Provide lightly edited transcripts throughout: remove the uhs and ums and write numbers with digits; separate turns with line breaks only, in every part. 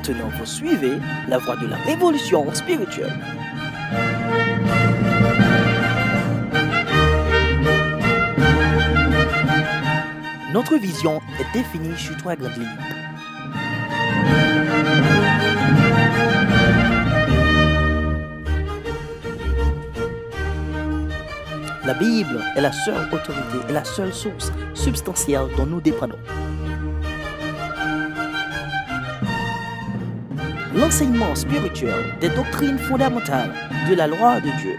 Maintenant, vous suivez la voie de la révolution spirituelle. Notre vision est définie sur 3 grandes lignes. La Bible est la seule autorité et la seule source substantielle dont nous dépendons. L'enseignement spirituel des doctrines fondamentales de la loi de Dieu.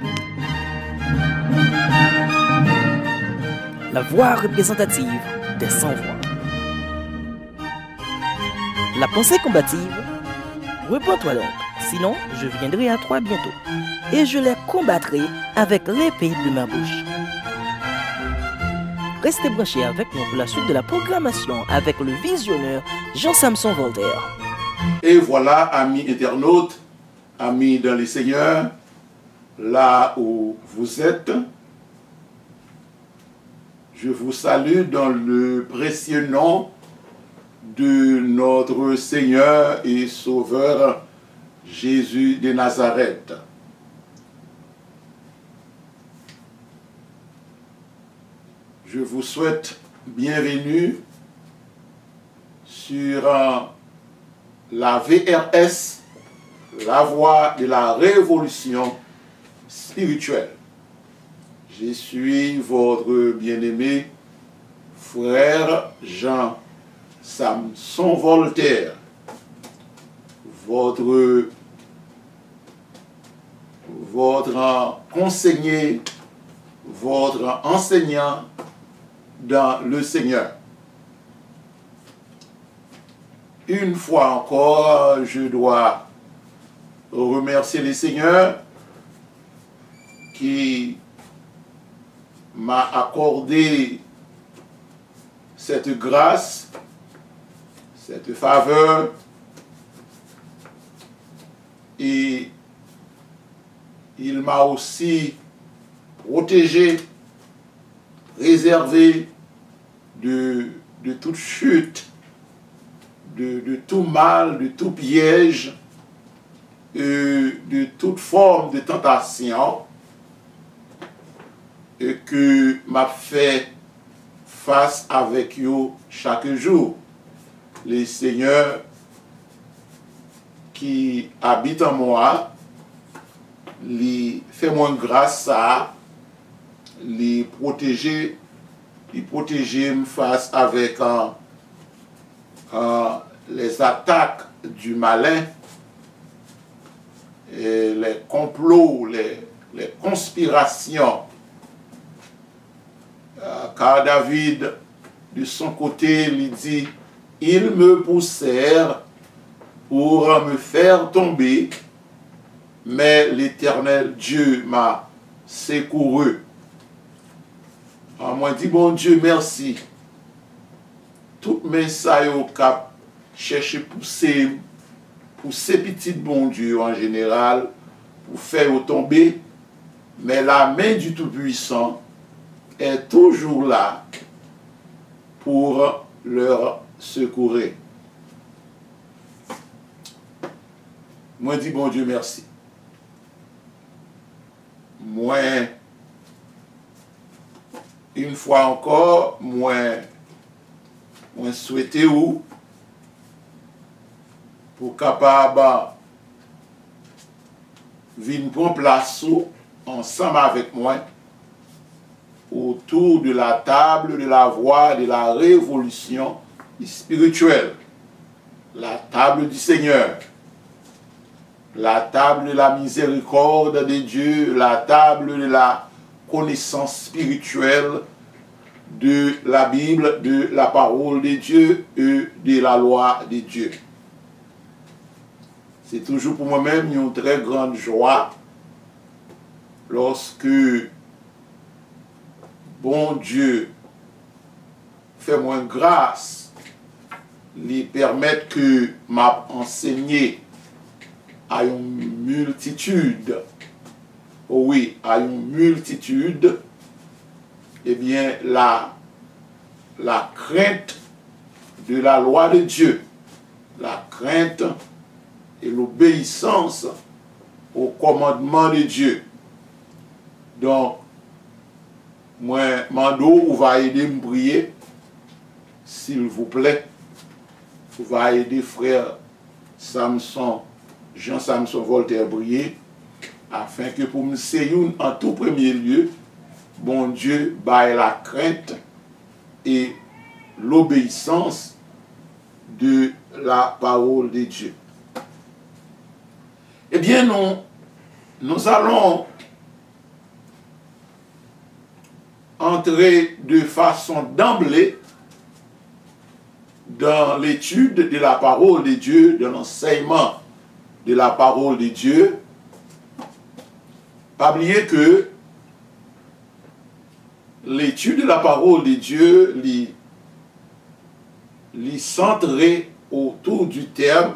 La voix représentative des sans-voix. La pensée combative. Repends-toi donc, sinon je viendrai à toi bientôt, et je les combattrai avec l'épée de ma bouche. Restez branchés avec nous pour la suite de la programmation avec le visionneur Jean-Samson Voltaire.
Et voilà, amis internautes, amis dans les seigneurs, là où vous êtes, je vous salue dans le précieux nom de notre Seigneur et Sauveur Jésus de Nazareth. Je vous souhaite bienvenue sur la VRS, la voie de la révolution spirituelle. Je suis votre bien-aimé frère Jean-Samson Voltaire, votre conseiller, votre enseignant dans le Seigneur. Une fois encore, je dois remercier le Seigneur qui m'a accordé cette grâce, cette faveur, et il m'a aussi protégé, préservé de toute chute, de tout mal, de tout piège, de toute forme de tentation, et que m'a fait face avec vous chaque jour. Les seigneurs qui habitent en moi, les fait moi grâce à les protéger face avec les attaques du malin, et les complots, les conspirations. Car David, de son côté, lui dit, « Ils me poussèrent pour me faire tomber, mais l'Éternel Dieu m'a secouru. » Moi, dit, bon Dieu, merci. Toutes mes saillots cap chercher pousser petit bon Dieu en général, pour faire tomber, mais la main du Tout-Puissant est toujours là pour leur secourir. Moi, dis bon Dieu merci. Moi, une fois encore, moi souhaiter où pour capable venir prendre place ensemble avec moi autour de la table de la voie de la révolution spirituelle, la table du Seigneur, la table de la miséricorde de Dieu, la table de la connaissance spirituelle de la Bible, de la parole de Dieu et de la loi de Dieu. C'est toujours pour moi-même une très grande joie lorsque bon Dieu fait moi grâce, lui permettre que m'a enseigné à une multitude, oui, à une multitude, eh bien, la crainte de la loi de Dieu, la crainte et l'obéissance au commandement de Dieu. Donc, moi, Mando, vous va aider me prier, s'il vous plaît. Vous va aider frère Samson, Jean-Samson Voltaire prier, afin que pour me séyoun en tout premier lieu, bon Dieu baille la crainte et l'obéissance de la parole de Dieu. Eh bien, nous allons entrer de façon d'emblée dans l'étude de la parole de Dieu, de l'enseignement de la parole de Dieu. Pas oublier que l'étude de la parole de Dieu est centrée autour du terme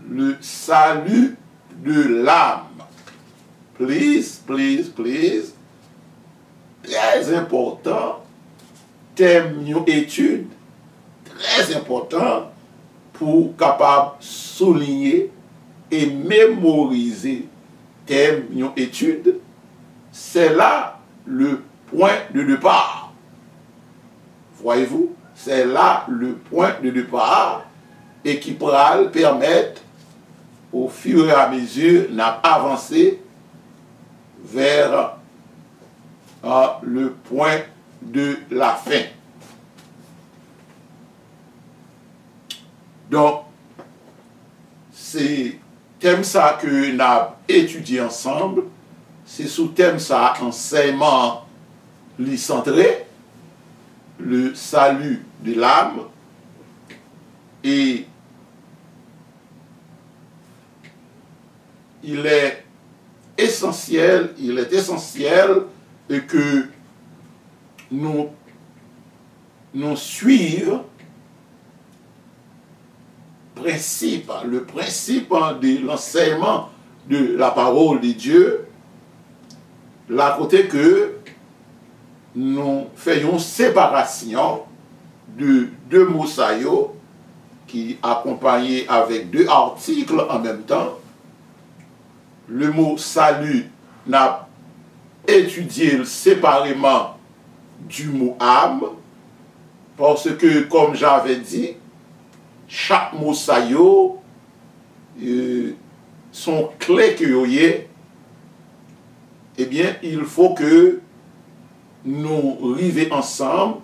le salut de l'âme. Please, please, please. Très important, thème étude, très important pour capable souligner et mémoriser thème étude. C'est là le point de départ. Voyez-vous, c'est là le point de départ et qui pourra permettre au fur et à mesure d'avancer vers le point de la fin. Donc, c'est thème ça que nous avons étudié ensemble. C'est sous thème ça, enseignement centré, le salut de l'âme. Et il est essentiel que nous suivions le principe de l'enseignement de la parole de Dieu, la côté que nous faisons séparation de deux mots saillots qui accompagnés avec deux articles en même temps. Le mot salut n'a étudié séparément du mot âme, parce que, comme j'avais dit, chaque mot saillot sont clés que yoye, eh bien, il faut que nous arrivions ensemble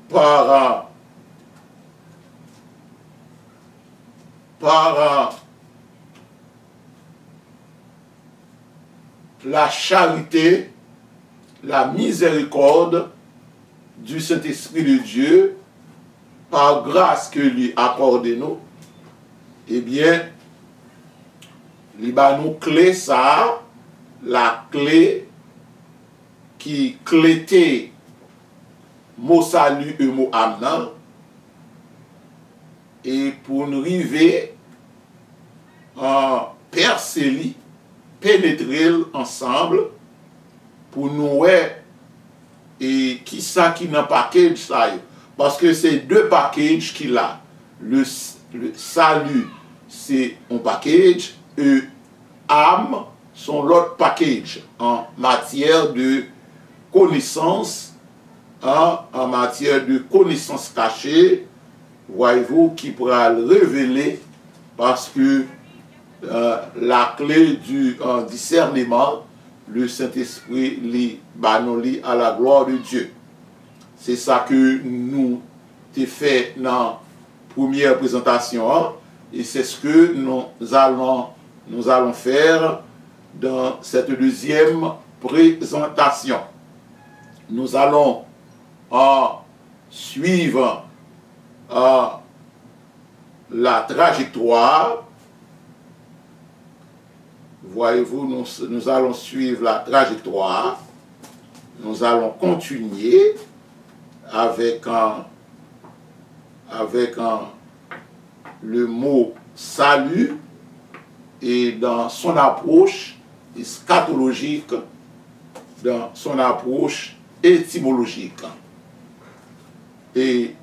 par la charité, la miséricorde du Saint-Esprit de Dieu, par grâce que lui accorde nous, eh bien, il va nous clé ça, la clé qui clétait mot salut et mot âme, et pour nous arriver en percer, pénétrer ensemble, pour nous et qui ça qui n'a package ça, parce que c'est deux packages qu'il a. Le salut, c'est un package, et âme, sont l'autre package en matière de connaissance, en matière de connaissance cachée, voyez-vous, qui pourra le révéler, parce que la clé du discernement, le Saint-Esprit lit à la gloire de Dieu. C'est ça que nous t'ai fait dans la première présentation, et c'est ce que nous allons faire dans cette deuxième présentation. Nous allons suivre la trajectoire. Voyez-vous, nous allons suivre la trajectoire. Nous allons continuer avec le mot salut et dans son approche eschatologique, dans son approche étymologique. Et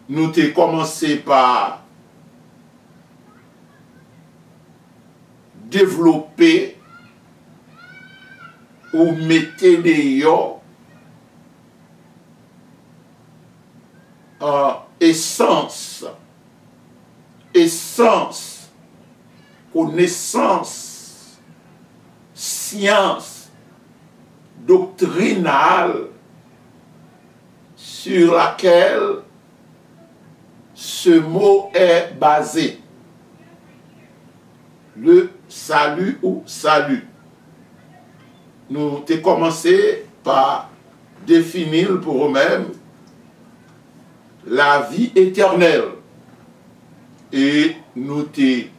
nous t'ai commencé par développer ou mettre dehors essence, connaissance, science doctrinale sur laquelle ce mot est basé. Le salut ou salut. Nous avons commencé par définir pour eux-mêmes la vie éternelle. Et nous t'ai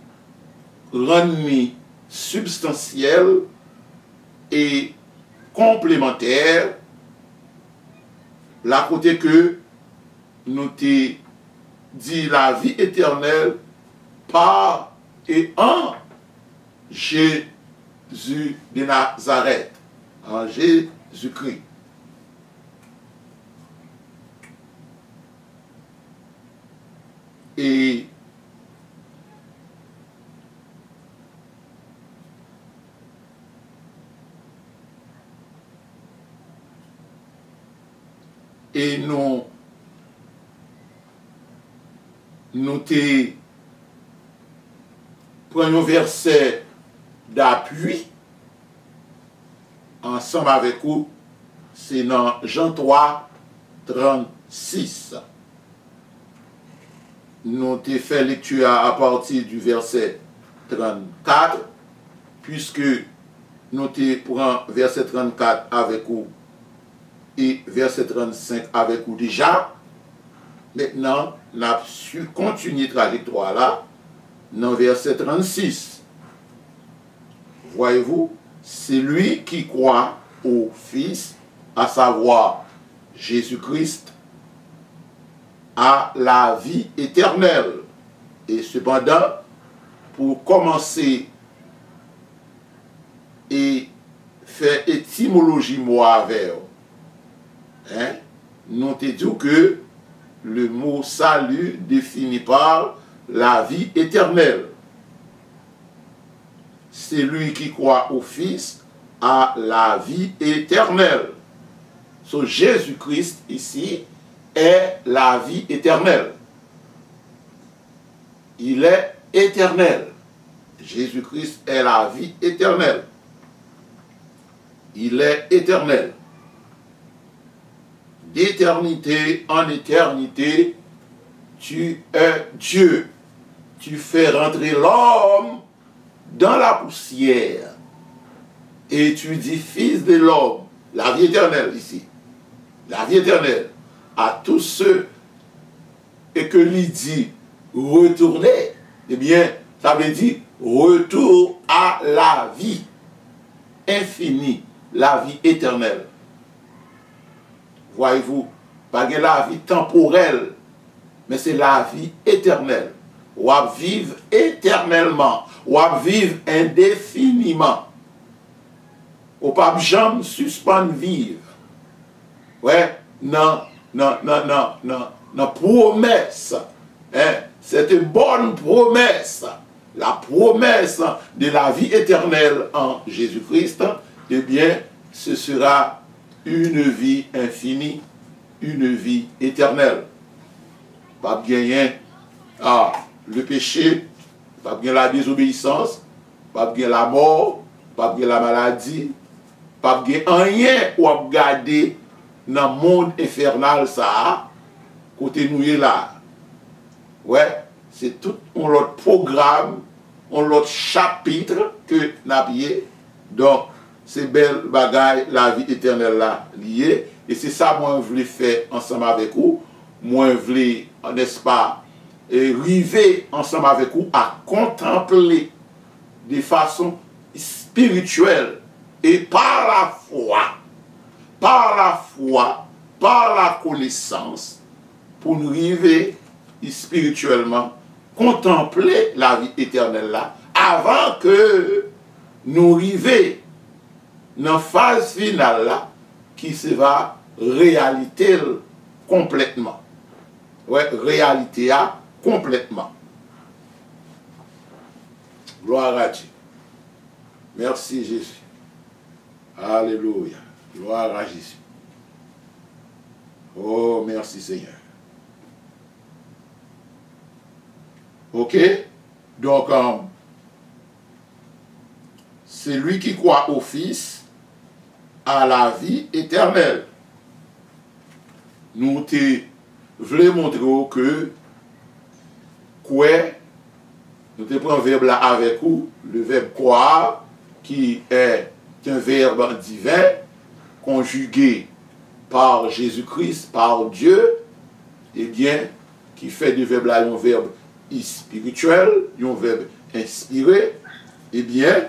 rendu substantiel et complémentaire la côté que nous t'ai dit la vie éternelle par et en Jésus de Nazareth, en Jésus-Christ. Et nous prenons un verset d'appui ensemble avec vous, c'est dans Jean 3, 36. Nous avons fait lecture à partir du verset 34, puisque nous prenons verset 34 avec vous et verset 35 avec vous déjà. Maintenant, nous avons su continuer la trajectoire là, dans verset 36. Voyez-vous, c'est lui qui croit au Fils, à savoir Jésus-Christ, à la vie éternelle. Et cependant, pour commencer et faire étymologie moi avec, nous te dit que le mot salut définit par la vie éternelle. C'est lui qui croit au Fils à la vie éternelle. So, Jésus-Christ ici est la vie éternelle. Il est éternel. Jésus-Christ est la vie éternelle. Il est éternel. D'éternité en éternité, tu es Dieu. Tu fais rentrer l'homme dans la poussière. Et tu dis, fils de l'homme, la vie éternelle ici, la vie éternelle, à tous ceux et que lui dit, retournez, eh bien, ça veut dire, retour à la vie infinie, la vie éternelle. Voyez-vous, pas la vie temporelle, mais c'est la vie éternelle. Ou à vivre éternellement, ou à vivre indéfiniment. Ou pas jamais suspendre vivre. Ouais, non, promesse. C'est une bonne promesse. La promesse de la vie éternelle en Jésus-Christ, eh bien, ce sera une vie infinie, une vie éternelle. Pas bien le péché, pas bien la désobéissance, pas bien la mort, pas bien la maladie, pas bien rien ou à garder dans le monde infernal ça, côté nous là. Ouais, c'est tout un autre programme, un autre chapitre que nous donc c'est belle bagaille, la vie éternelle là liée. Et c'est ça moi je voulais faire ensemble avec vous. Moi je voulais, n'est-ce pas, arriver ensemble avec vous à contempler de façon spirituelle et par la foi, par la connaissance, pour nous arriver spirituellement, contempler la vie éternelle là, avant que nous arrivions dans la phase finale là, qui se va réalité complètement. ouais, réalité complètement. Gloire à Dieu. Merci Jésus. Alléluia. Gloire à Jésus. Oh, merci Seigneur. Ok? Donc, c'est lui qui croit au Fils à la vie éternelle. Nous te voulons montrer que quoi, nous te prenons un verbe là avec vous, le verbe croire, qui est un verbe divin, conjugué par Jésus-Christ, par Dieu, et bien, qui fait du verbe là un verbe spirituel, un verbe inspiré, et bien,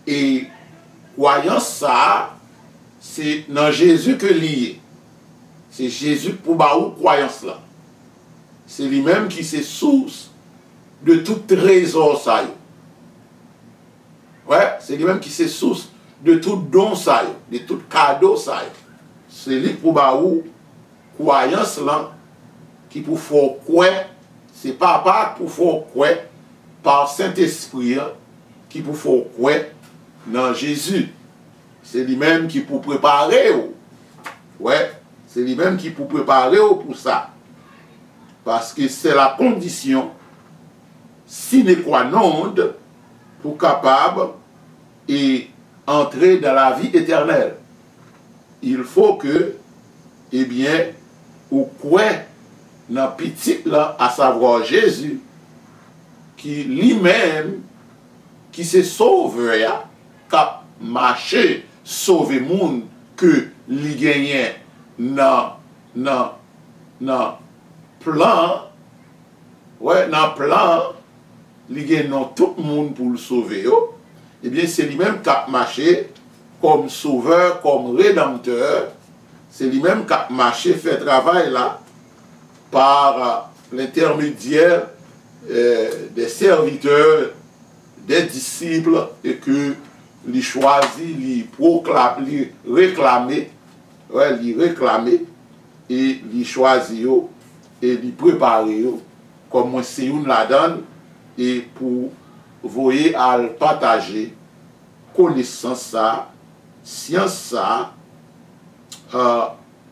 et croyance ça, c'est dans Jésus que lié. C'est Jésus pour baou croyance là. C'est lui-même qui c'est source de tout trésor ça. Ouais, c'est lui-même qui c'est source de tout don ça, de tout cadeau ça. C'est lui pour baou croyance là qui pour faire quoi, c'est pas pour faire quoi par Saint-Esprit qui pour faire quoi dans Jésus. C'est lui-même qui pour préparer. Ouais, c'est lui-même qui pour préparer pour ça. Parce que c'est la condition sine qua non pour capable et entrer dans la vie éternelle. Il faut que, eh bien, ou quoi dans petit là, à savoir Jésus, qui lui-même, qui se sauve, qui a marché, sauver le monde, que lui gagne dans plan, ouais, dans plan, lui gagne tout le monde pour le sauver. Eh bien, c'est lui-même qui a marché comme sauveur, comme rédempteur. C'est lui-même qui a marché, fait travail là, par l'intermédiaire des serviteurs, des disciples, et que lui choisit, lui proclame, lui réclamer, ouais, lui réclamer, et lui choisir, et lui préparer, comme moi c'est une la donne, et pour voyer à le partager, connaissance ça, science ça,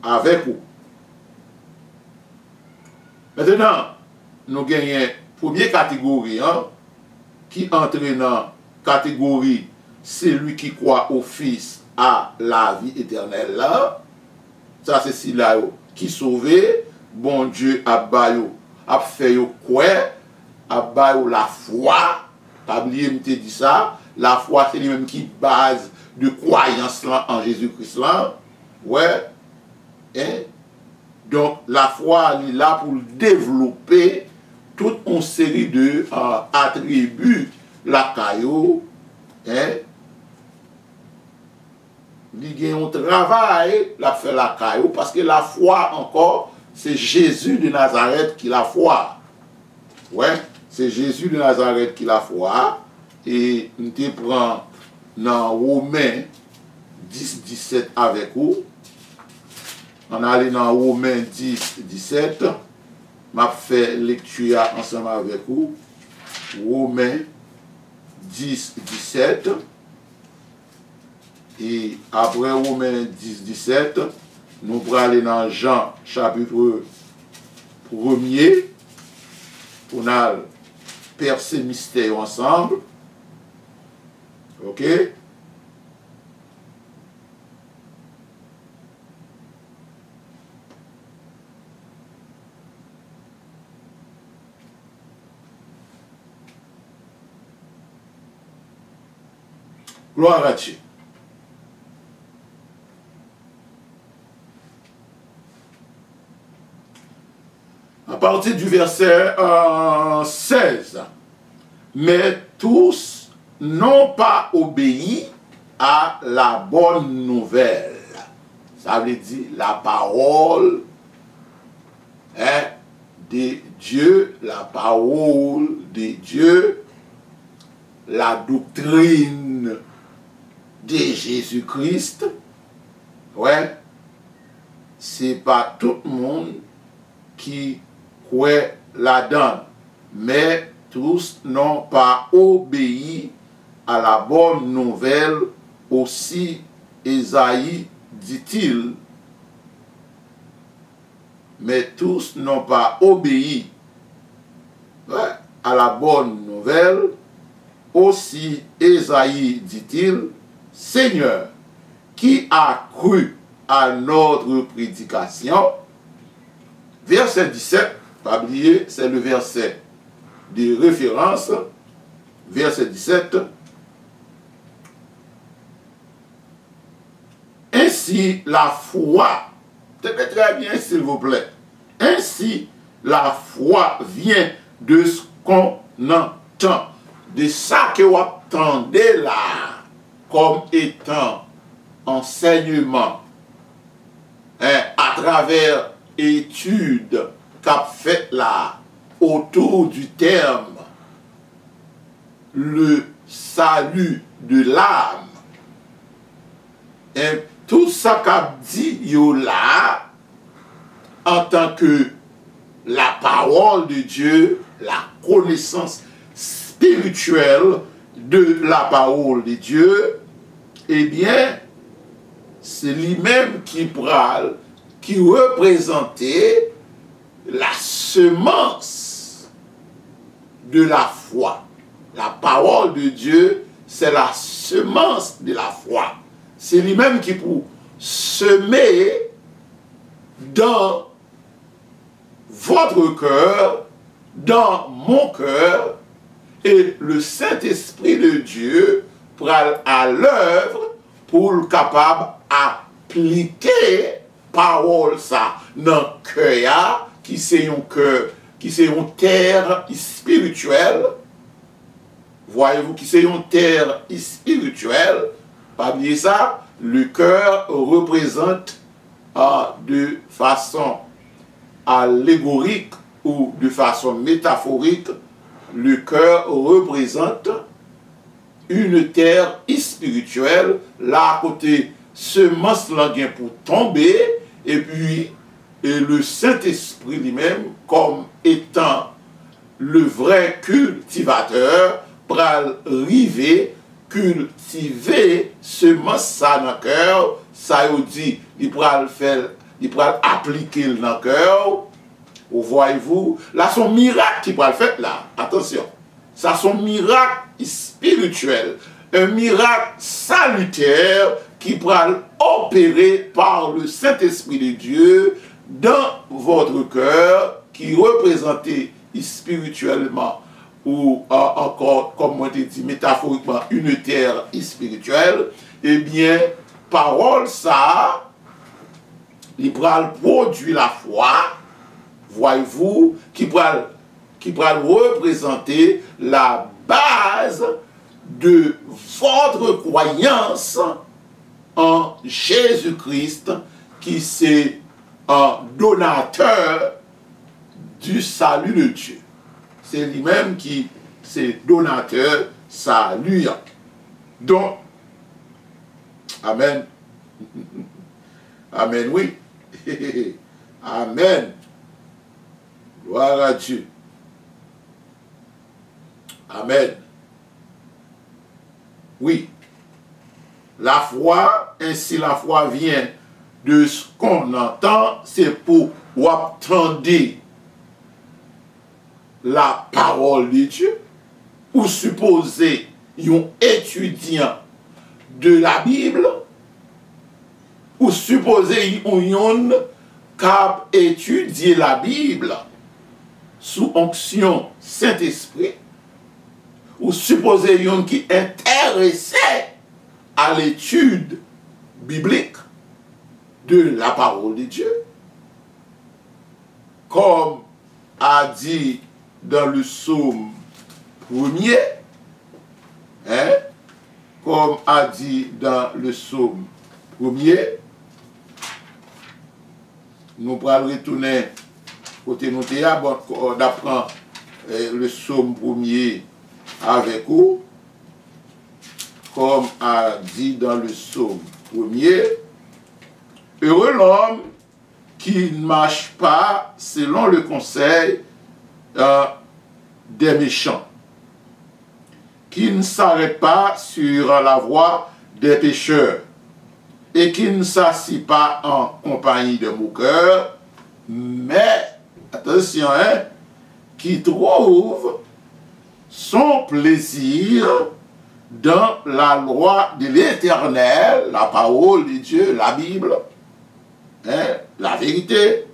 avec vous. Maintenant, nous gagnons première catégorie, qui entre dans la catégorie celui qui croit au Fils à la vie éternelle. Là, ça c'est si là qui sauvé, bon Dieu a baillé, a fait quoi, a baillé la foi, pas oublier me dit ça, la foi c'est lui-même qui base de croyance là en Jésus-Christ là. Ouais. Hein? Donc la foi est là pour développer toute une série de attributs la caillou. Hein? Il y a un travail, la fait la caillou, parce que la foi encore, c'est Jésus de Nazareth qui la foi. Ouais, c'est Jésus de Nazareth qui la foi. Et nous te prend dans Romains 10, 17 avec vous. On allait dans Romains 10, 17. Je fait lecture ensemble avec vous. Romains 10, 17. Et après Romains 10, 17, nous pourrons aller dans Jean chapitre 1er. On a percé mystère ensemble. Ok? Gloire à Dieu. À partir du verset 16. Mais tous n'ont pas obéi à la bonne nouvelle. Ça veut dire la parole de Dieu, la parole de Dieu, la doctrine de Jésus-Christ. Ouais. c'est pas tout le monde qui croit là-dedans, mais tous n'ont pas obéi à la bonne nouvelle. Aussi Ésaïe dit-il, mais tous n'ont pas obéi à la bonne nouvelle. Aussi Ésaïe dit-il, Seigneur, qui a cru à notre prédication? Verset 17, pas oublier, c'est le verset de référence. Verset 17. Ainsi la foi, tenez très bien s'il vous plaît, ainsi la foi vient de ce qu'on entend, de ça que vous attendez là, comme étant enseignement, à travers études qu'a fait là, autour du terme, le salut de l'âme. Et tout ça qu'a dit yo là, en tant que la parole de Dieu, la connaissance spirituelle de la parole de Dieu, eh bien, c'est lui-même qui parle, qui représentait la semence de la foi. La parole de Dieu, c'est la semence de la foi. C'est lui-même qui pour semer dans votre cœur, dans mon cœur, et le Saint-Esprit de Dieu prend à l'œuvre pour le capable d'appliquer parole ça dans le cœur, qui c'est un cœur, qui c'est une terre spirituelle. Voyez-vous, qui c'est une terre spirituelle. Pas oublier ça, le cœur représente de façon allégorique ou de façon métaphorique, le cœur représente une terre spirituelle, là à côté, semence là vient pour tomber, et puis le Saint-Esprit lui-même, comme étant le vrai cultivateur, pour arriver cultiver semence ça dans le cœur, ça veut dire, il pourra le faire, il pourra appliquer dans le cœur. Vous voyez-vous, là, son miracle qui pourra le faire là, attention, ça son miracle spirituel, un miracle salutaire qui pourra opérer par le Saint-Esprit de Dieu dans votre cœur, qui représentait spirituellement ou encore, comme on dit métaphoriquement, une terre spirituelle. Eh bien, parole ça, il pourra produire la foi, voyez-vous, qui pourra représenter la base de votre croyance en Jésus-Christ, qui c'est un donateur du salut de Dieu. C'est lui-même qui c'est donateur saluant. Donc, amen. Amen, oui. Amen. Gloire à Dieu. Amen. Oui. La foi, ainsi la foi vient de ce qu'on entend, c'est pour attendre la parole de Dieu, ou supposer un étudiant de la Bible, ou supposer un qui a étudié la Bible sous onction Saint-Esprit, ou supposer un qui est intéressé à l'étude biblique de la parole de Dieu, comme a dit dans le psaume 1er, hein, comme a dit dans le psaume 1er, nous pourrons retourner côté nous d'apprendre le psaume 1er avec vous, comme a dit dans le psaume 1er, heureux l'homme qui ne marche pas selon le conseil des méchants, qui ne s'arrête pas sur la voie des pécheurs, et qui ne s'assit pas en compagnie de moqueurs, mais, attention, qui trouve son plaisir dans la loi de l'Éternel, la parole de Dieu, la Bible, la vérité,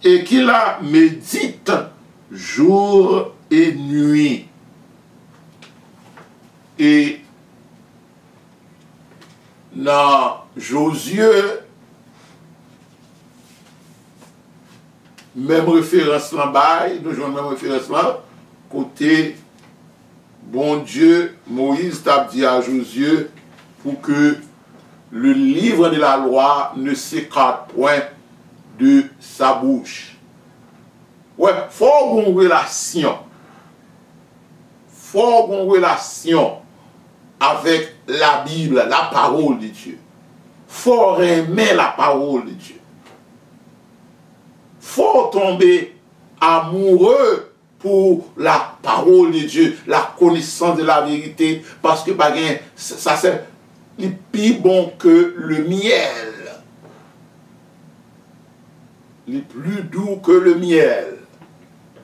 et qui la médite jour et nuit. Et dans Josué, même référence là, nous jouons même référence là, côté bon Dieu, Moïse t'a dit à Josué pour que le livre de la loi ne s'écarte point de sa bouche. Ouais, faut avoir une relation. Faut avoir une relation avec la Bible, la parole de Dieu. Faut aimer la parole de Dieu. Faut tomber amoureux pour la parole de Dieu, la connaissance de la vérité, parce que ça c'est plus bon que le miel. Le plus doux que le miel.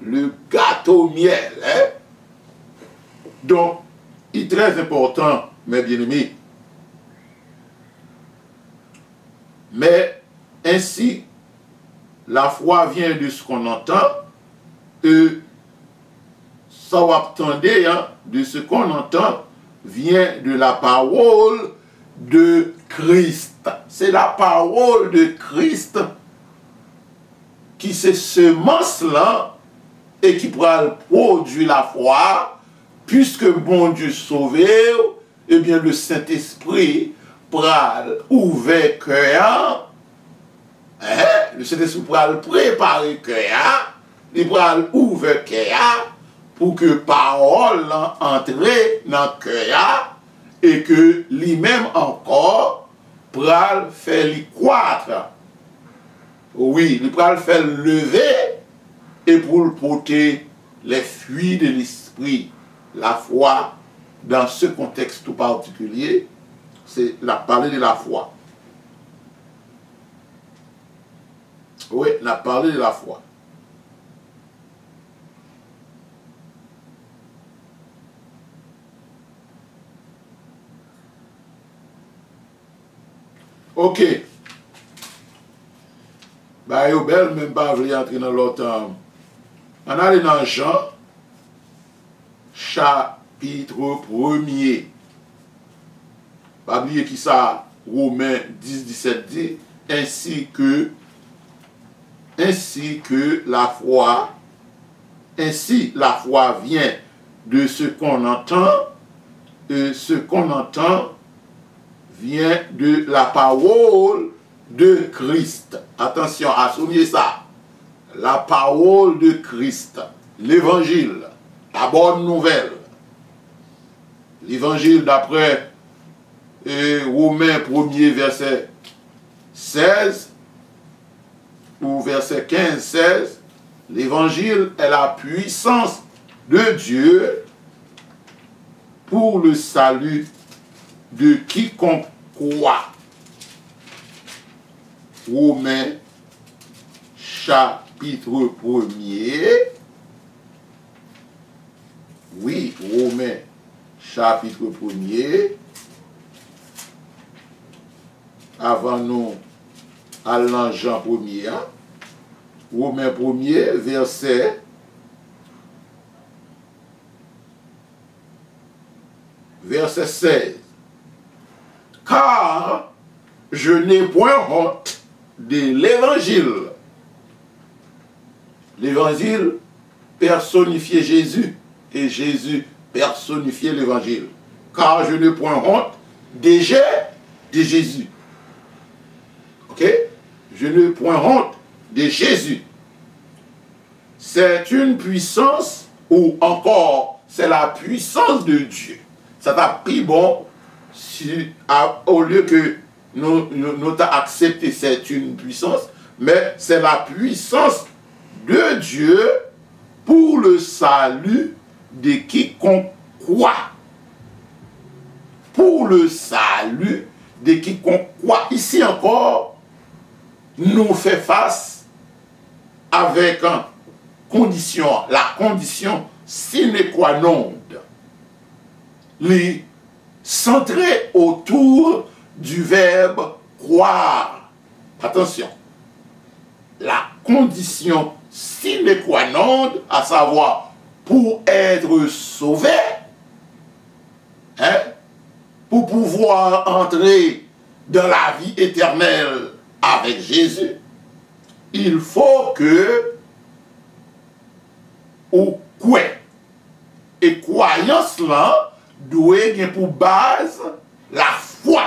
Le gâteau miel. Donc, il est très important, mes bien-aimés. Mais ainsi, la foi vient de ce qu'on entend, et ça va attendre, de ce qu'on entend, vient de la parole de Christ. C'est la parole de Christ qui se semence-là et qui pourra produire la foi, puisque bon Dieu sauvé, eh bien le Saint-Esprit pourra ouvrir cœur, le Saint-Esprit pourra préparer cœur, il pourra ouvrir cœur pour que parole entre dans le cœur et que lui-même encore pourra faire lui croître. Oui, il pourra le faire lever et pour le porter les fruits de l'esprit. La foi, dans ce contexte tout particulier, c'est parler de la foi. Oui, on a parlé de la foi. Ok. Bah, yo belle, même pas voulu entrer dans l'autre. On allait dans Jean, chapitre 1er. Pas oublier qui ça, Romains 10, 17 dit, ainsi que la foi vient de ce qu'on entend, et ce qu'on entend vient de la parole de Christ. Attention, à souligner ça. La parole de Christ, l'évangile, la bonne nouvelle. L'évangile d'après Romains 1er verset 16 ou verset 15-16, l'évangile est la puissance de Dieu pour le salut de quiconque croit. Romains chapitre 1er. Oui, Romains chapitre 1er. Avant nous, allons Jean 1er. Romains 1er, verset 16. Car je n'ai point honte de l'évangile. L'évangile personnifiait Jésus et Jésus personnifiait l'évangile. Car je n'ai point honte déjà de Jésus. Ok? Je n'ai point honte de Jésus. C'est une puissance, ou encore, c'est la puissance de Dieu. Ça t'a pris bon, au lieu que nous t'as accepté c'est une puissance, mais c'est la puissance de Dieu pour le salut de quiconque croit. Pour le salut de quiconque croit. Ici encore, nous fait face avec une condition, la condition sine qua non, les centré autour du verbe croire. Attention, la condition sine qua non, à savoir pour être sauvé, hein, pour pouvoir entrer dans la vie éternelle avec Jésus, il faut que ou quoi. Et croyance là doit avoir pour base la foi.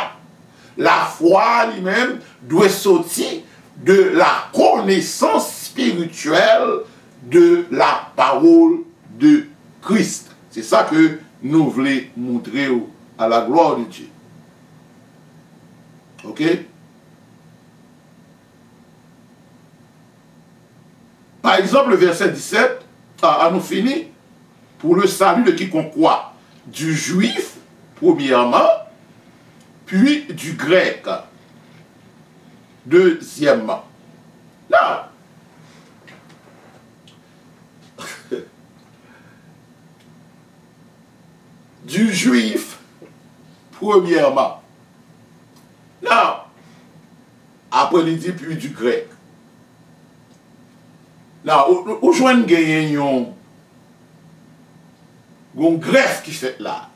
La foi lui-même doit sortir de la connaissance spirituelle de la parole de Christ. C'est ça que nous voulons montrer à la gloire de Dieu. Ok? Par exemple, le verset 17, à nous finir, pour le salut de quiconque croit, du juif, premièrement, puis du grec, deuxièmement. Là, du juif, premièrement. Là, après il dit puis du grec. Là, où joigne gagnant une greffe qui fait là.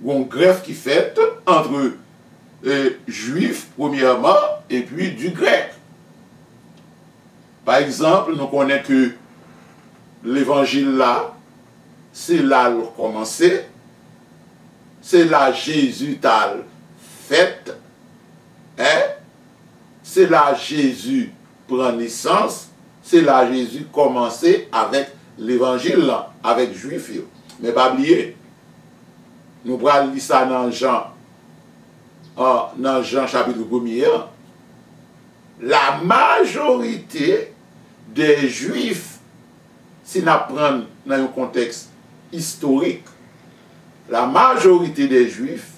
Une greffe qui fait entre juifs, premièrement, et puis du grec. Par exemple, nous connaissons que l'évangile là, c'est là le commencé, c'est là Jésus t'a fait, hein? C'est là Jésus prend naissance, c'est là Jésus commençait avec l'évangile là, avec juifs. Mais pas oublier, nous prenons lire ça dans Jean chapitre 1er. La majorité des juifs, si nous prenons dans un contexte historique, la majorité des juifs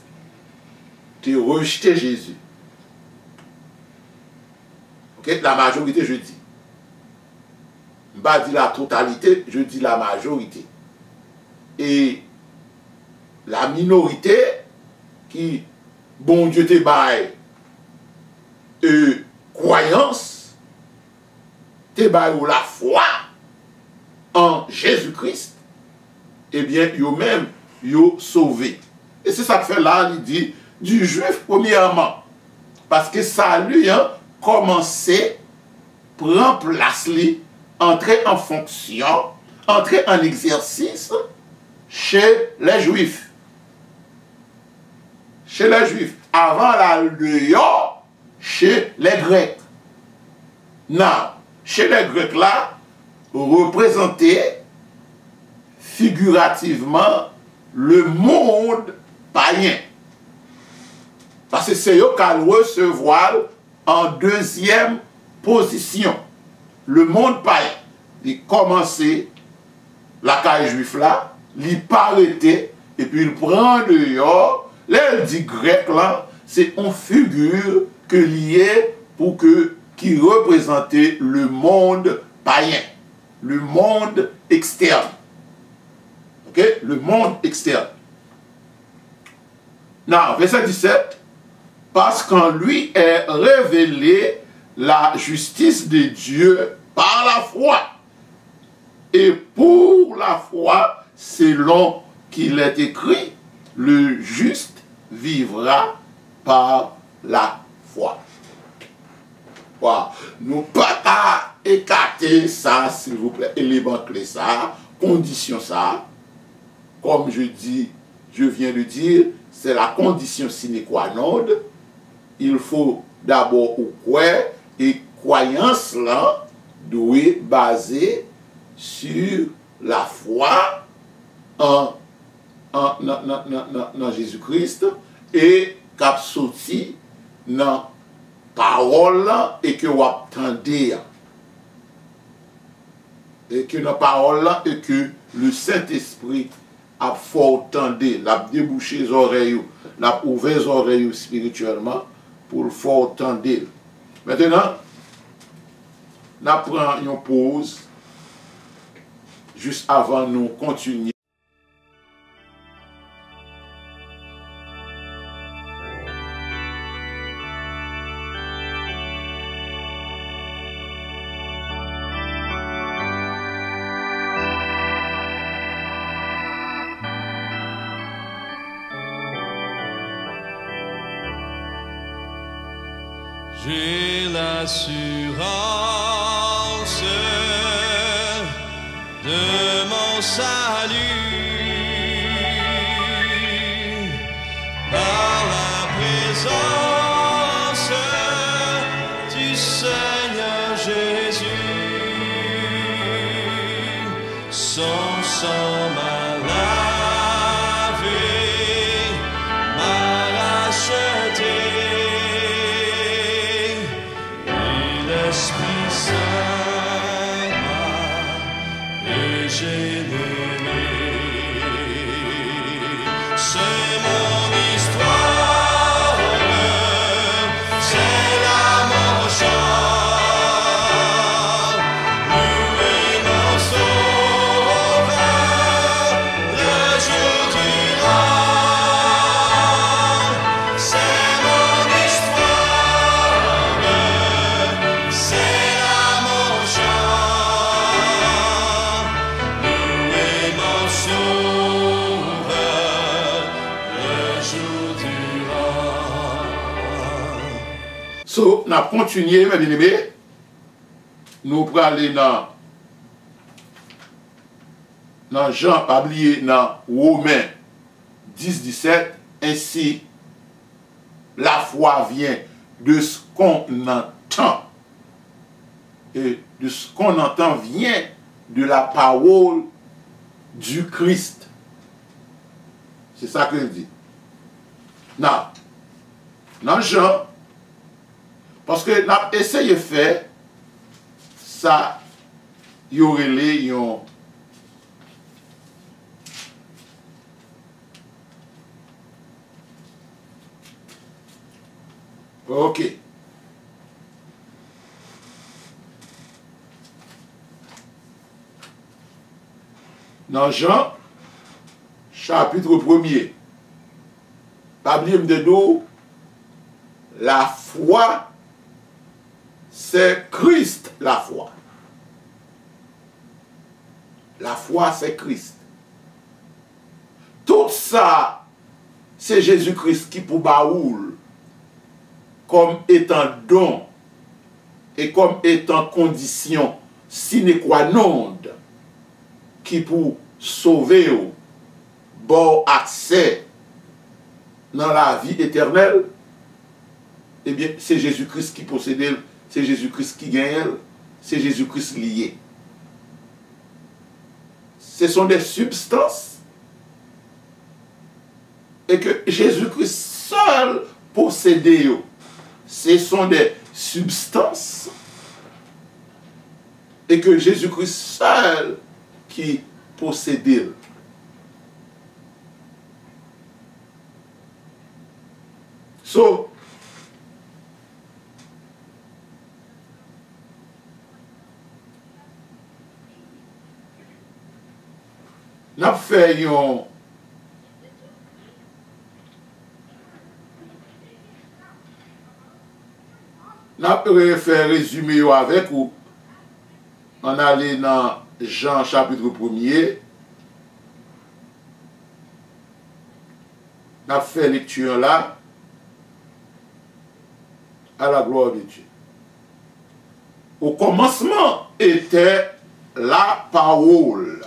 ont rejeté Jésus. Okay? La majorité, je dis. Je ne pas dire la totalité, je dis la majorité. Et la minorité qui, bon Dieu te baille, croyance, te baille ou la foi en Jésus-Christ, eh bien, eux-mêmes, ils sauvé. Et c'est ça que fait là, il dit, du juif premièrement. Parce que ça, lui, hein, commencer, prend place, entrer en fonction, entrer en exercice chez les Juifs. Chez les Juifs. Avant la dehors, chez les Grecs. Non, chez les Grecs là, représenter figurativement le monde païen. Parce que c'est eux qui recevoir en deuxième position. Le monde païen, il commençait la caille juif là, il partait, et puis il prend dehors, là il dit grec là, c'est une figure que lié pour que, qui représentait le monde païen, le monde externe. Ok? Le monde externe. Non, verset 17. Parce qu'en lui est révélée la justice de Dieu par la foi. Et pour la foi, selon qu'il est écrit, le juste vivra par la foi. Wow. Nous pas écarter ça, s'il vous plaît, élément clé ça, condition ça. Comme je viens de dire, c'est la condition sine qua non. Il faut d'abord quoi, et croyance là doit baser sur la foi en Jésus-Christ et cap sorti dans parole et que vous attendez. Et que dans la parole et que le Saint-Esprit a fort tendé, l'a débouché les oreilles, l'a ouvert les oreilles spirituellement pour le fort tendé. Maintenant, nous prenons une pause juste avant nous continuer.
J'ai l'assurance de mon salut par la présence du Seigneur Jésus. Son sang m'a lavé, m'a racheté. L'Esprit Saint et j'ai donné. C'est mon histoire, c'est l'amour chant. Louez mon sauveur, le jour durant. C'est mon histoire, c'est l'amour chant. Louez mon sauveur, le jour durant.
So, nous avons continué, mes bien-aimés. Nous allons aller dans Jean, pas oublier, dans Romains 10, 17. Ainsi, la foi vient de ce qu'on entend. Et de ce qu'on entend vient de la parole du Christ. C'est ça que je dis. Dans Jean, parce que nous avons essayé de faire ça, il y aurait les ok. Dans Jean, chapitre 1er, pas oublier de nous, la foi, c'est Christ, la foi. La foi, c'est Christ. Tout ça, c'est Jésus-Christ qui pour baoul, comme étant don et comme étant condition sine qua non qui pour sauver ou bon accès dans la vie éternelle, eh bien, c'est Jésus-Christ qui possède, c'est Jésus-Christ qui gagne, c'est Jésus-Christ lié. Ce sont des substances et que Jésus-Christ seul possède. Ce sont des substances et que Jésus-Christ seul qui possède. So, n'a fait un n'a fait résumer avec ou on allait dans Jean chapitre 1er. N'a fait lecture là à la gloire de Dieu. Au commencement était la parole.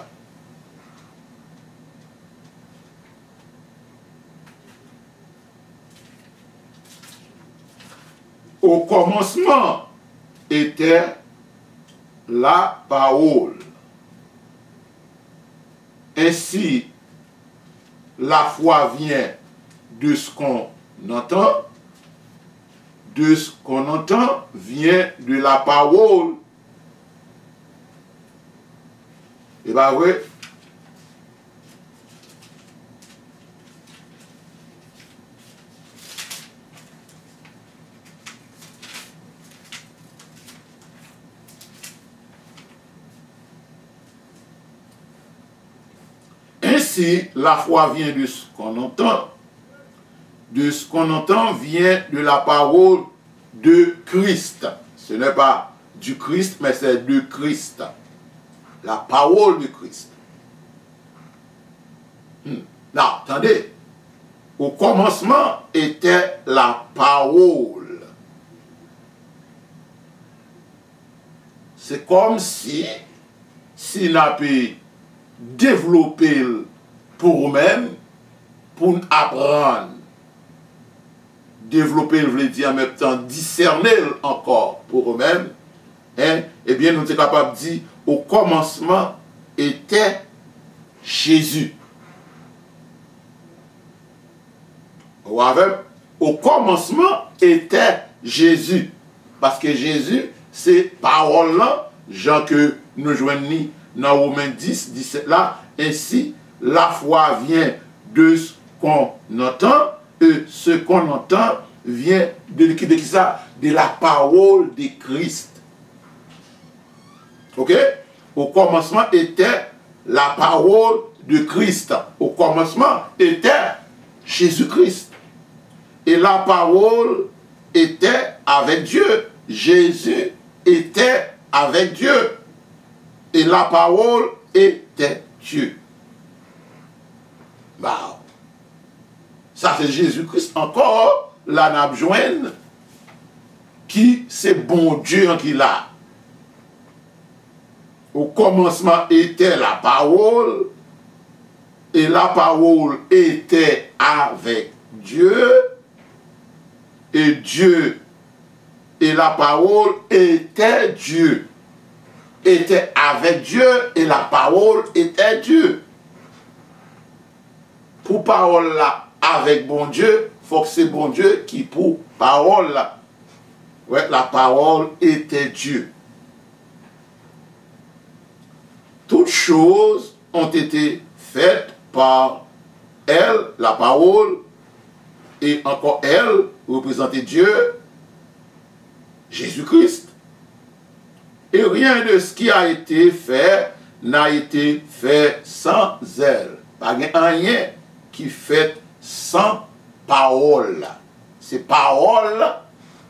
Au commencement était la parole. Ainsi, la foi vient de ce qu'on entend, de ce qu'on entend vient de la parole. Et bien vrai, ainsi, la foi vient de ce qu'on entend. De ce qu'on entend vient de la parole de Christ. Ce n'est pas du Christ, mais c'est de Christ. La parole de Christ. Non, attendez. Au commencement était la parole. C'est comme si n'a pu développer pour nous-mêmes, pour nous apprendre. Développer, je veux dire en même temps, discerner encore pour eux-mêmes. Hein? Eh bien, nous sommes capables de dire, au commencement était Jésus. Au commencement était Jésus. Parce que Jésus, c'est parole-là, Jean que nous joignons dans Romains 10, 17 là. Ainsi, la foi vient de ce qu'on entend, et ce qu'on entend vient de qui ça? De la parole de Christ. Ok? Au commencement était la parole de Christ. Au commencement était Jésus-Christ. Et la parole était avec Dieu. Jésus était avec Dieu. Et la parole était Dieu. Wow. Ça c'est Jésus-Christ encore, la nabjoine, qui c'est bon Dieu qui l'a. Au commencement était la parole, et la parole était avec Dieu, et Dieu, et la parole était Dieu. Était avec Dieu, et la parole était Dieu. Pour parole là, avec bon Dieu, il faut que c'est bon Dieu qui pour parole là. Ouais, la parole était Dieu. Toutes choses ont été faites par elle, la parole, et encore elle, représentait Dieu, Jésus-Christ. Et rien de ce qui a été fait n'a été fait sans elle. Pas rien qui fait sans parole. C'est parole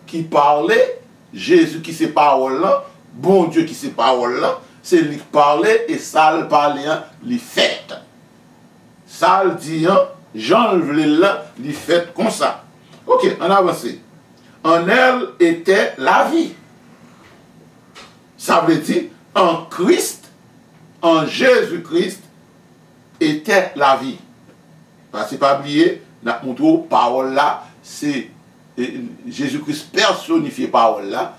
qui parlait, Jésus qui c'est parole là, bon Dieu qui c'est parole là, c'est lui qui parlait et ça le parlait, lui fait. Ça le dit, Jean le voulait là, lui fait comme ça. Ok, on avance. En elle était la vie. Ça veut dire, en Christ, en Jésus-Christ, était la vie. Parce que pas oublier, notre montre parole là, c'est Jésus-Christ personnifié parole là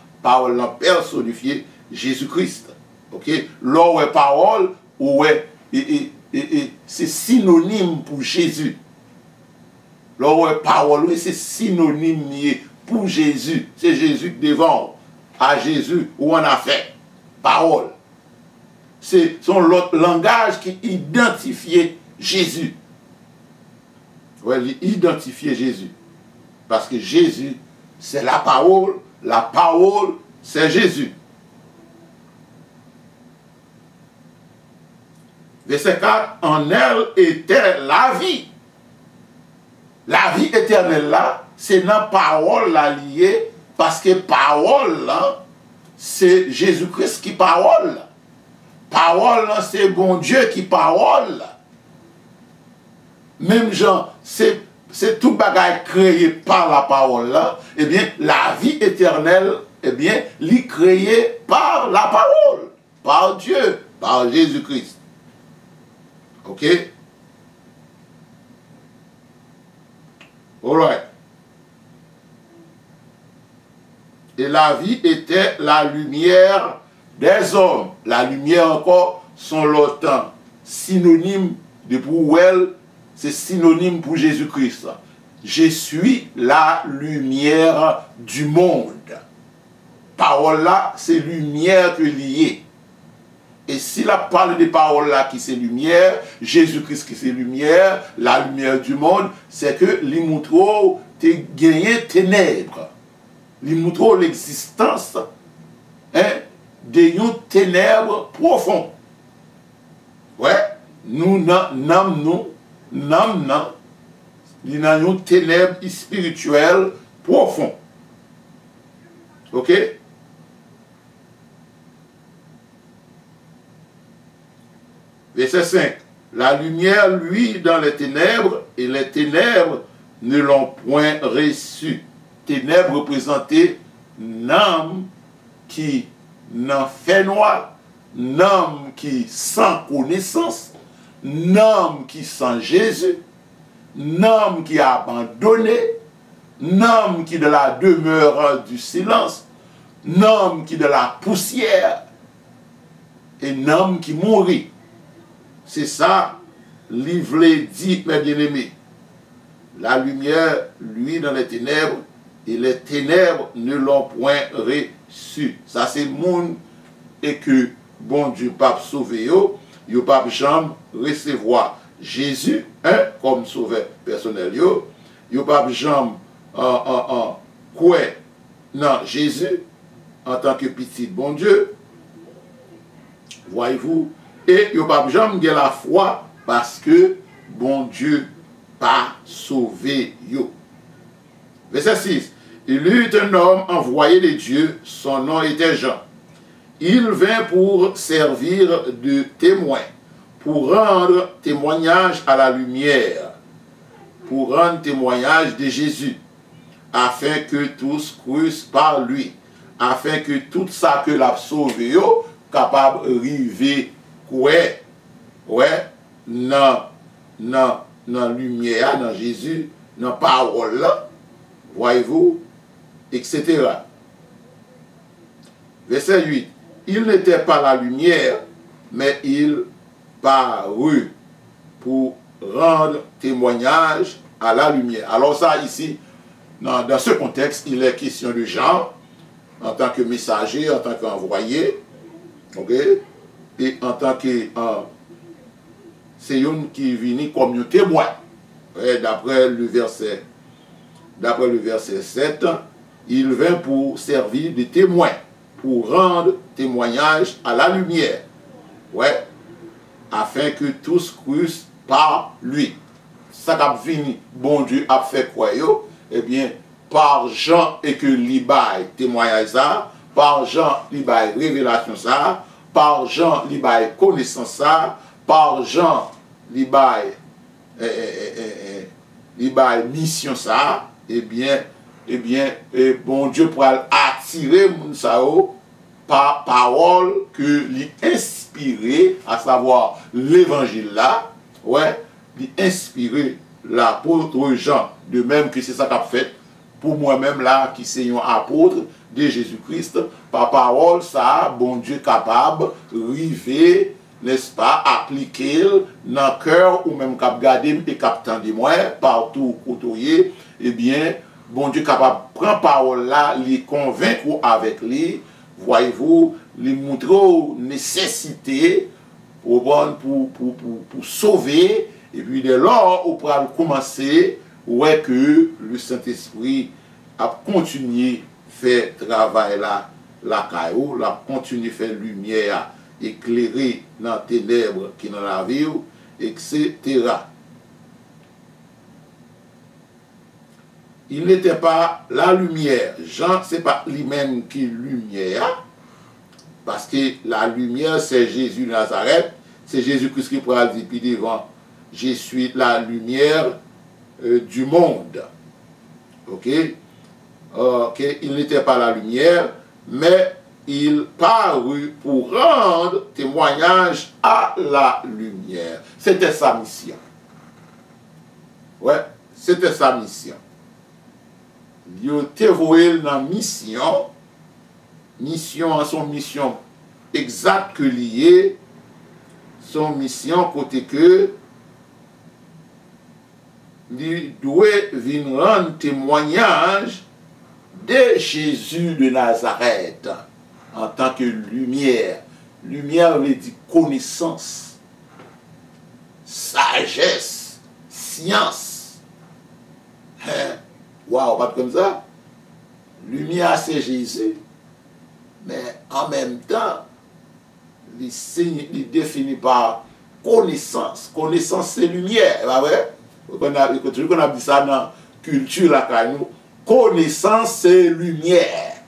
personnifié Jésus-Christ. Ok? Là où est parole, où est, c'est synonyme pour Jésus. Là où est parole, c'est synonyme pour Jésus. C'est Jésus devant, à Jésus, où on a fait parole. C'est son langage qui identifiait Jésus. Ouais, identifier Jésus. Parce que Jésus, c'est la parole, c'est Jésus. Verset 4, en elle était la vie. La vie éternelle là, c'est dans la parole là liée, parce que parole là, c'est Jésus-Christ qui parole. Parole là, c'est bon Dieu qui parole. Même genre, c'est tout bagage créé par la parole là, eh bien, la vie éternelle, eh bien, l'est créée par la parole, par Dieu, par Jésus-Christ. Ok? Alright. Et la vie était la lumière des hommes. La lumière encore, sont longtemps synonyme de pour elle, c'est synonyme pour Jésus-Christ. je suis la lumière du monde. Parole là, c'est lumière que liée. Et s'il a parlé des paroles là qui c'est lumière, Jésus-Christ qui c'est lumière, la lumière du monde, c'est que l'imoutro te gagné ténèbres. L'imoutro l'existence de ténèbres profondes. Ouais, nous n'avons une ténèbres spirituelles profondes. Ok? Verset 5. La lumière, lui, dans les ténèbres, et les ténèbres ne l'ont point reçu. Ténèbres représentées l'âme qui n'en fait noir, l'âme qui sans connaissance, l'âme qui sans Jésus, l'âme qui a abandonné, l'âme qui de la demeure du silence, l'âme qui de la poussière, et l'âme qui mourit. C'est ça, l'ivlé dit, mes bien-aimés. La lumière, lui, dans les ténèbres, et les ténèbres ne l'ont point reçu. Ça, c'est le monde et que, bon Dieu, pape sauvé, yo pape jambe recevoir Jésus, comme sauveur personnel, yo pape jambe quoi, non, Jésus, en tant que petit bon Dieu, voyez-vous, et yo pape jambe la foi parce que bon Dieu pas sauvé yo. Verset 6. Il eut un homme envoyé de Dieu, son nom était Jean. Il vint pour servir de témoin, pour rendre témoignage à la lumière, pour rendre témoignage de Jésus, afin que tous crussent par lui, afin que tout ça que l'a sauvé yo, capable de river, dans lumière, dans Jésus, dans parole là, voyez-vous, etc. Verset 8. Il n'était pas la lumière, mais il parut pour rendre témoignage à la lumière. Alors ça, ici, dans ce contexte, il est question de Jean, en tant que messager, en tant qu'envoyé, ok, et en tant que... c'est une qui vient comme un témoin. D'après le verset 7, il vint pour servir de témoin, pour rendre témoignage à la lumière. Ouais. Afin que tous crussent par lui. Ça qu'a fini, bon Dieu a fait quoi yo? Eh bien, par Jean et que l'Ibaï témoignage ça, par Jean l'Ibaï révélation ça, par Jean l'Ibaï connaissance ça, par Jean l'Ibaï mission ça, eh bien, bon Dieu pourra attirer moun sa yo par parole que lui inspiré, à savoir l'évangile là, ouais, lui inspiré l'apôtre Jean, de même que c'est ça qu'a fait pour moi-même là, qui c'est un apôtre de Jésus-Christ, par parole ça, bon Dieu capable, river, n'est-ce pas, appliquer dans le cœur ou même cap garder et cap tendre moi partout côtoyer, eh bien, bon Dieu capable prendre parole là, les convaincre avec lui, voyez-vous, les montrer nécessité pour sauver, et puis dès lors, on pourra commencer, ouais, que le Saint-Esprit a continué faire travail là, la caillou, la continué faire lumière, éclairer dans les ténèbres qui dans la vie, etc. Il n'était pas la lumière. Jean, ce n'est pas lui-même qui est lumière, parce que la lumière, c'est Jésus de Nazareth, c'est Jésus-Christ qui pourra dire puis devant, je suis la lumière du monde. Ok? Ok, il n'était pas la lumière, mais il parut pour rendre témoignage à la lumière. C'était sa mission. Ouais, c'était sa mission. Il était voué dans mission, son mission exacte que liée, son mission côté que il doit venir rendre témoignage de Jésus de Nazareth en tant que lumière. Lumière veut dire connaissance, sagesse, science. Hein? Waouh, pas comme ça. Lumière, c'est Jésus. Mais en même temps, il définit par connaissance. Connaissance, c'est lumière. Pas vrai? On a dit ça dans la culture, là, nous. Connaissance, c'est lumière.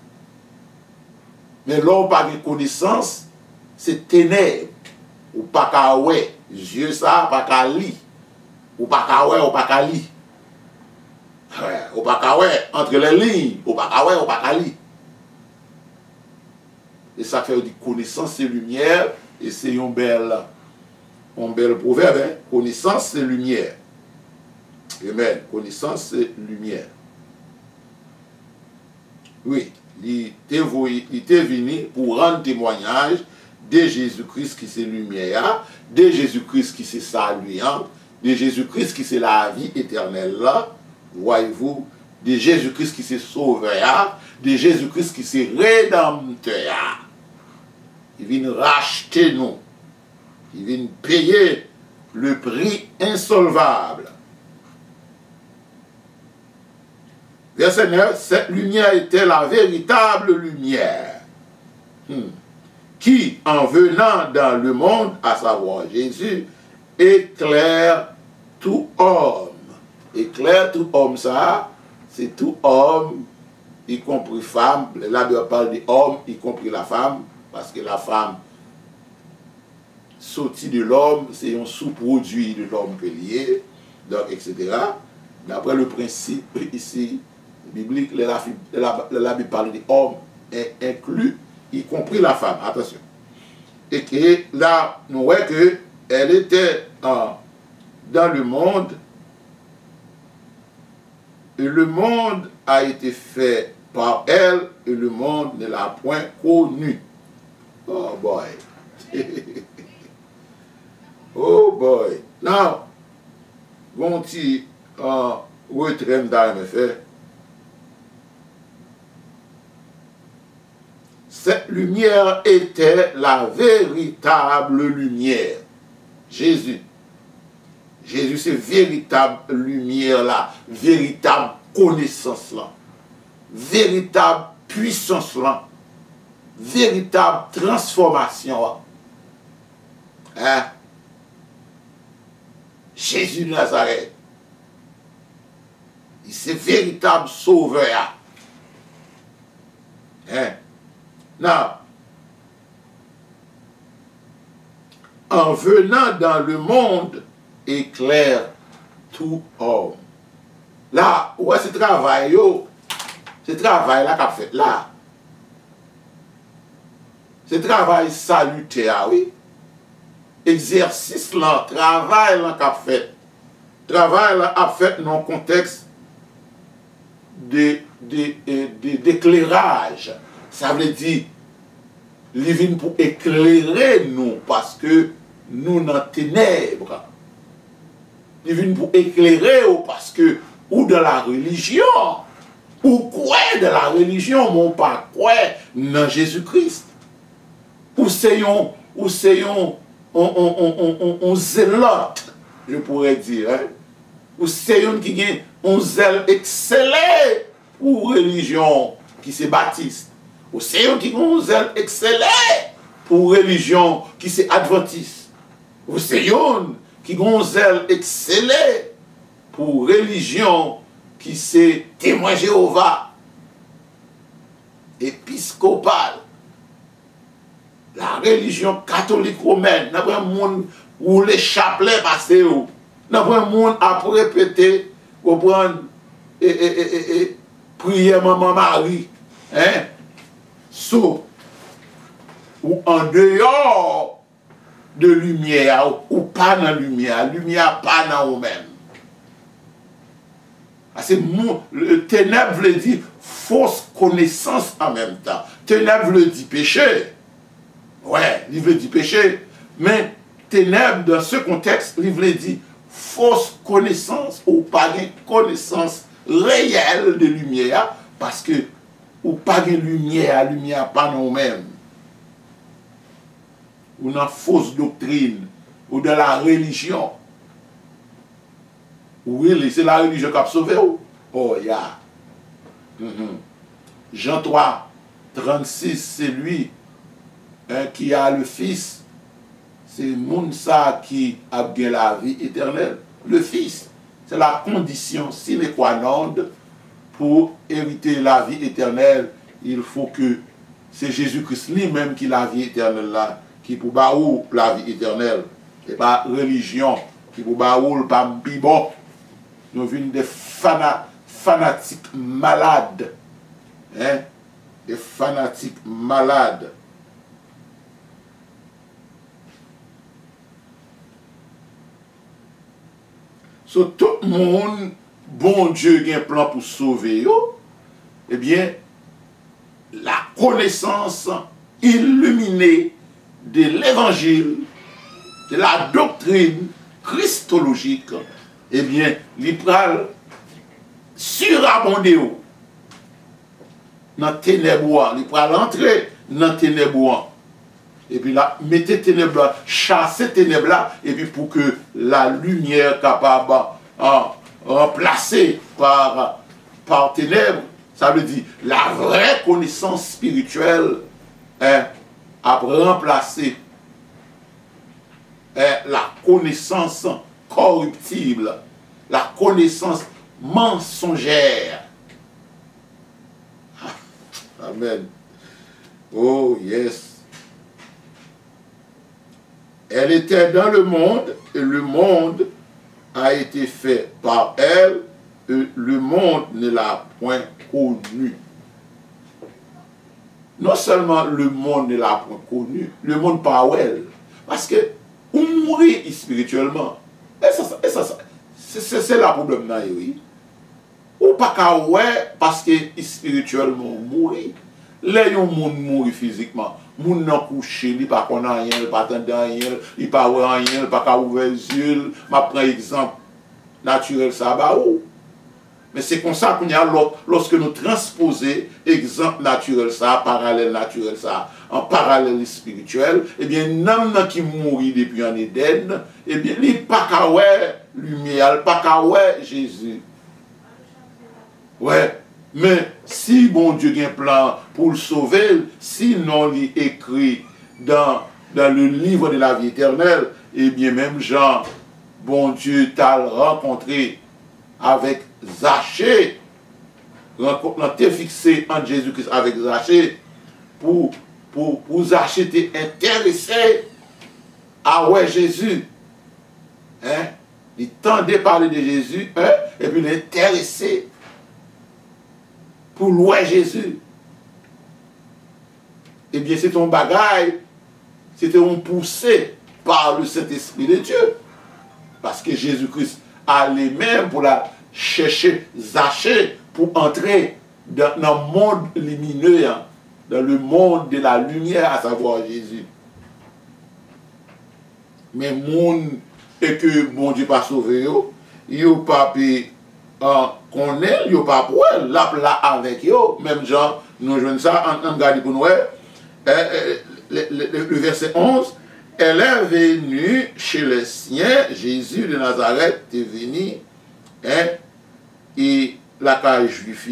Mais là, on parle de connaissance, c'est ténèbres. Ou pas qu'à ouais. Yeux ça, pas qu'à lire. Ou pas qu'à ouais, ou pas qu'à lire. Ou pas qu'à ouais, entre les lignes. Ou pas qu'à ouais, ou pas qu'à lire. Et ça fait dire connaissance, c'est lumière. Et c'est un bel proverbe. Hein? Connaissance, c'est lumière. Amen. Connaissance, c'est lumière. Oui, il était venu pour rendre témoignage de Jésus-Christ qui c'est lumière, de Jésus-Christ qui c'est saluant, de Jésus-Christ qui c'est la vie éternelle là, voyez-vous, de Jésus-Christ qui c'est sauveur, de Jésus-Christ qui c'est rédempteur. Il vient racheter nous, il vient payer le prix insolvable. Verset 9, cette lumière était la véritable lumière qui, en venant dans le monde, à savoir Jésus, éclaire tout homme. Éclaire tout homme, ça, c'est tout homme, y compris femme. La Bible parle de homme, y compris la femme, parce que la femme, sortie de l'homme, c'est un sous-produit de l'homme que lié, donc, etc. D'après le principe ici, biblique, la Bible parle des hommes inclus, y compris la femme. Attention. Et que là, nous voyons qu'elle était dans le monde, et le monde a été fait par elle, et le monde ne l'a point connu. Oh boy. Oh boy. Now, bon petit retrait dans le fait. Cette lumière était la véritable lumière. Jésus. Jésus, c'est véritable lumière là, véritable connaissance là, véritable puissance là, véritable transformation là. Hein? Jésus de Nazareth. C'est véritable sauveur. Hein? Non. En venant dans le monde, éclaire tout homme. Là, où est ce travail là qu'a fait là. Ce travail salutaire, oui. Exercice là, travail là qu'a fait. Travail là a fait dans le contexte d'éclairage. Ça veut dire, il vient pour éclairer nous, parce que nous dans les ténèbres. Il vient pour éclairer parce que, ou dans la religion, ou quoi de la religion, mon pas quoi dans Jésus-Christ. Ou c'est on zélote, je pourrais dire. Hein? Ou c'est qui a un zèle excellent pour religion qui se baptiste. Ou c'est qui a un zèle excellent pour religion qui se adventiste. Ou c'est qui a un zèle excellent pour religion qui se témoin Jéhovah, épiscopal, la religion catholique romaine, n'a pas un monde où les chapelets passent, n'a pas un monde à répéter, comprendre, prier Maman Marie, hein, ou en dehors de lumière, ou pas dans la lumière pas dans vous-même. Le ténèbre veut dire fausse connaissance en même temps. Ténèbre veut dire péché. Ouais, il veut dire péché. Mais ténèbre, dans ce contexte, il veut dire fausse connaissance ou pas une connaissance réelle de lumière parce que ou pas de lumière, lumière pas nous-mêmes. Ou dans fausse doctrine ou dans la religion. Oui, c'est la religion qui a sauvé. Oh, ya. Jean 3, 36, c'est lui qui a le Fils. C'est Mounsa qui a bien la vie éternelle. Le Fils, c'est la condition sine qua non pour hériter la vie éternelle. Il faut que c'est Jésus-Christ lui-même qui a la vie éternelle là, qui pour baou la vie éternelle. Et pas religion, qui pour baou le pas bibon. Nous venons des fanatiques malades. Hein? Des fanatiques malades. So, tout le monde, bon Dieu, a un plan pour sauver yo, eh bien, la connaissance illuminée de l'évangile, de la doctrine christologique, eh bien, il pral surabonder dans les ténèbres, il pral entrer dans les ténèbres. Et puis là, mettez ténèbres, chassez ténèbres là, et puis pour que la lumière capable remplacée par ténèbres, ça veut dire la vraie connaissance spirituelle a remplacé la connaissance corruptible, la connaissance mensongère. Amen. Oh yes. Elle était dans le monde et le monde a été fait par elle et le monde ne l'a point connue. Non seulement le monde ne l'a point connue, le monde pas elle. Parce que on mourit spirituellement. Et ça c'est le problème là, oui. Ou pas qu'à ouais parce que spirituellement mourir. Là, il y a un monde mourir physiquement. Moun nan couché, il pas qu'on a rien, il pas attendre rien, il pas voir rien, il pas qu'à ouvrir les yeux. Je prends exemple naturel ça ba ou. Mais c'est comme ça qu'on y a lorsque nous transposons exemple naturel ça, parallèle naturel ça, en parallèle spirituel, eh bien nan qui mourit depuis en Éden, eh bien il pas qu'à ouais lumière, il pas qu'à ouais Jésus. Ouais. Mais si bon Dieu a un plan pour le sauver, sinon il écrit dans le livre de la vie éternelle, eh bien même Jean, bon Dieu t'a rencontré avec Zachée, rencontre fixé en Jésus-Christ avec Zachée, pour Zachée t'es intéressé à ouais Jésus. Hein? Il tendait parler de Jésus, hein? Et puis il est intéressé pour louer Jésus. Eh bien, c'est ton bagage, c'était un poussé par le Saint-Esprit de Dieu. Parce que Jésus-Christ allait même pour la chercher, Zachée, pour entrer dans le monde lumineux, dans le monde de la lumière, à savoir Jésus. Mais monde et que mon Dieu pas sauvé, il n'a pas pu connaître, il n'a pas pour elle, là avec eux, même gens, nous jouons ça, en garde pour nous, le verset 11, elle est venue chez les siens, Jésus de Nazareth est venu, et la cage juif,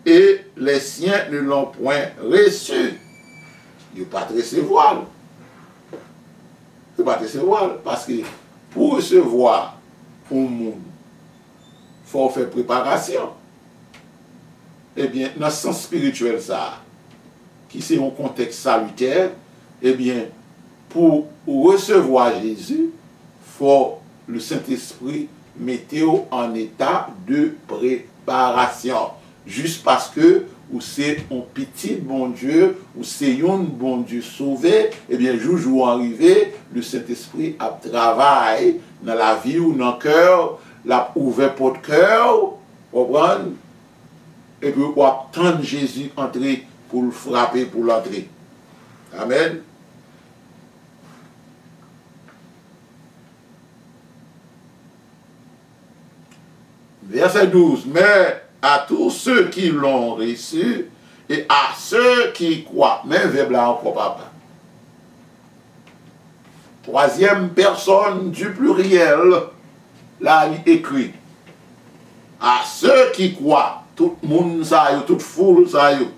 et les siens ne l'ont point reçu. Il n'a pas de recevoir. Il n'a pas de recevoir, parce que pour recevoir au monde, il faut faire préparation. Eh bien, dans le sens spirituel, ça, qui c'est un contexte salutaire, eh bien, pour recevoir Jésus, il faut le Saint-Esprit mettre en état de préparation. Juste parce que ou c'est un petit bon Dieu, ou c'est un bon Dieu sauvé, eh bien, jour arrivé, le Saint-Esprit a travaillé dans la vie ou dans le cœur, l'a ouvert pour le cœur, comprendre, et puis on attend Jésus entrer pour le frapper, pour l'entrer. Amen. Verset 12. Mais à tous ceux qui l'ont reçu et à ceux qui croient. Même verbe là encore, papa. Troisième personne du pluriel, là, il écrit. À ceux qui croient, tout le monde, ça y est, toute foule, ça y est.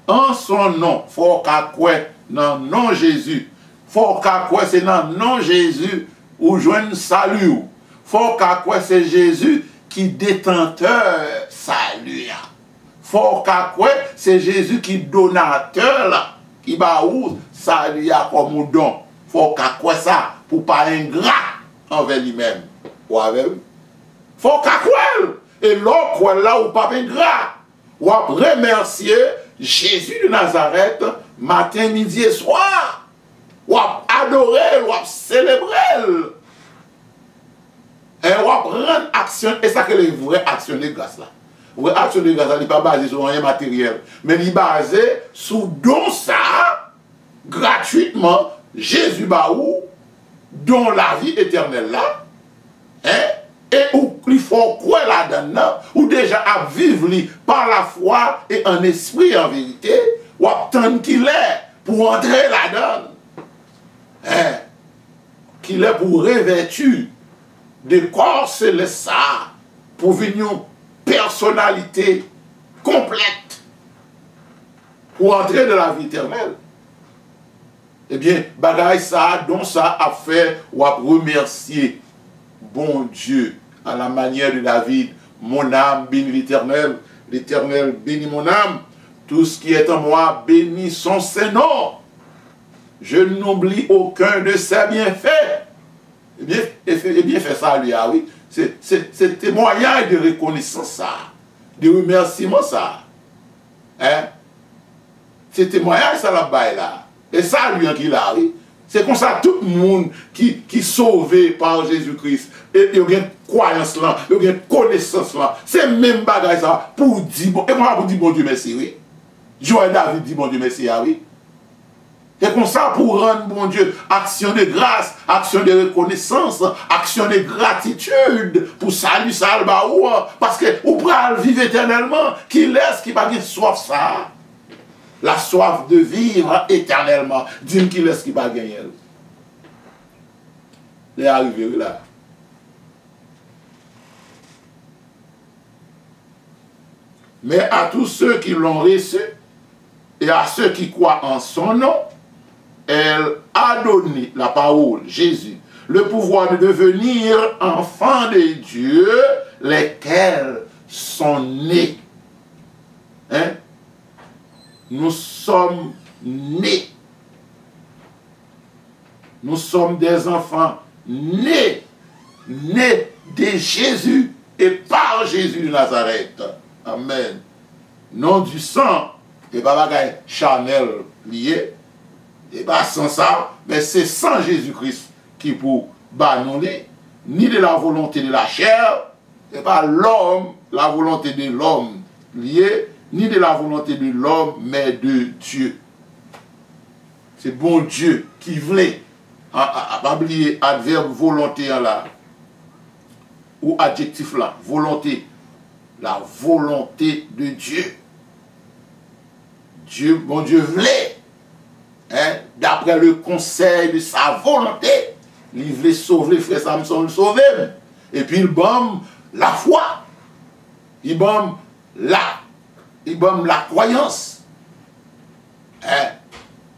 En son nom, faut qu'à quoi, dans nom Jésus. Faut qu'à quoi, c'est dans nom Jésus, ou joigne salut. Faut qu'à quoi, c'est Jésus qui détenteur salut. Faut qu'à quoi, c'est Jésus qui donateur là, qui va où salut comme don. Faut qu'à quoi ça, pour pas ingrat envers lui-même. Ou avec faut qu'à quoi, et l'autre quoi là, ou pas ingrat. Ou à remercier Jésus de Nazareth, matin, midi et soir. Ou à adorer, ou à célébrer. Et on va prendre action, et ça que les vraies actions de grâce là. Les vraies actions de grâce là, n'est pas basées sur rien matériel, mais il est basé sur don ça, gratuitement, Jésus baou, dont la vie éternelle là, hein, et où il faut quoi là-dedans, ou déjà à vivre par la foi et en esprit en vérité, ou attendre qu'il est pour entrer là-dedans, hein, qu'il est pour revêtir de corps céleste ça, pour venir une personnalité complète, pour entrer dans la vie éternelle. Eh bien, bagaille ça, dont ça a fait, ou à remercier bon Dieu, à la manière de David, mon âme bénit l'Éternel, l'Éternel bénit mon âme, tout ce qui est en moi bénit son Saint-Nom. Je n'oublie aucun de ses bienfaits. Eh bien, fait ça, lui, ah oui. C'est témoignage de reconnaissance, ça. De remerciement, ça. Hein? C'est témoignage, ça, là-bas, là. Et ça, lui, qui l'a, oui. C'est comme ça, tout le monde qui est sauvé par Jésus-Christ, et il y a une croyance là, il y a une connaissance là. C'est même bagage ça, pour dire, bon, et moi, pour dire bon Dieu merci, oui. Joël David dit bon Dieu merci, ah oui. C'est comme ça pour rendre, bon Dieu, action de grâce, action de reconnaissance, action de gratitude pour salut, parce que vous pouvez vivre éternellement, qui laisse, qui va dire soif ça. La soif de vivre éternellement. Dis-moi qui laisse qui va gagner. Il est arrivé là. Mais à tous ceux qui l'ont reçu et à ceux qui croient en son nom, elle a donné la parole, Jésus, le pouvoir de devenir enfants de Dieu, lesquels sont nés. Hein? Nous sommes nés. Nous sommes des enfants nés. Nés de Jésus et par Jésus de Nazareth. Amen. Non du sang, et pas bagaille charnel lié, et pas sans ça, mais c'est sans Jésus-Christ qui pour banonner, ni de la volonté de la chair, et pas l'homme, la volonté de l'homme liée, ni de la volonté de l'homme, mais de Dieu. C'est bon Dieu qui voulait, pas oublier adverbe volonté là, ou adjectif là, volonté, la volonté de Dieu. Dieu, bon Dieu voulait, hein, d'après le conseil de sa volonté, il voulait sauver frère Samson, le sauver. Et puis il bombe la foi, il bombe la croyance. Hein?